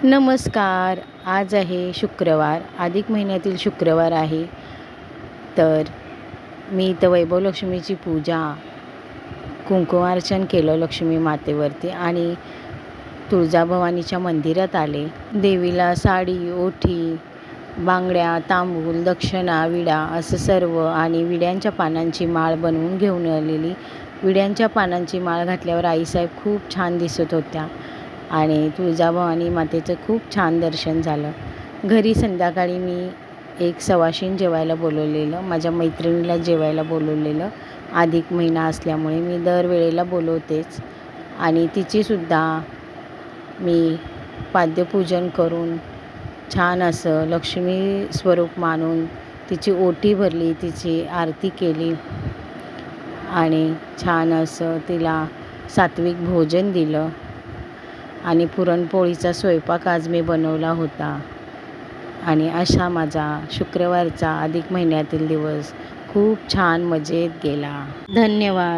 नमस्कार. आज आहे शुक्रवार, अधिक महिन्यातील शुक्रवार आहे. तर मी इथं वैभवलक्ष्मीची पूजा, कुंकुमार्चन केलं लक्ष्मी मातेवरती आणि तुळजाभवानीच्या मंदिरात आले. देवीला साडी, ओठी, बांगड्या, तांबूल, दक्षिणा, विडा असं सर्व आणि विड्यांच्या पानांची माळ बनवून घेऊन आलेली. विड्यांच्या पानांची माळ घातल्यावर आईसाहेब खूप छान दिसत होत्या आणि तुळजाभवानी मातेचं खूप छान दर्शन झालं. घरी संध्याकाळी मी एक सवाशीण जेवायला बोलवलेलं, माझ्या मैत्रिणीला जेवायला बोलवलेलं. अधिक महिना असल्यामुळे मी दरवेळेला बोलवतेच आणि तिचीसुद्धा मी पाद्यपूजन करून छान असं लक्ष्मी स्वरूप मानून तिची ओटी भरली, तिची आरती केली आणि छान असं तिला सात्विक भोजन दिलं आणि पुरणपोळीचा स्वयंपाक आज मी बनवला होता. आणि अशा माझा शुक्रवारचा अधिक महिन्यातील दिवस खूप छान मजेत गेला. धन्यवाद.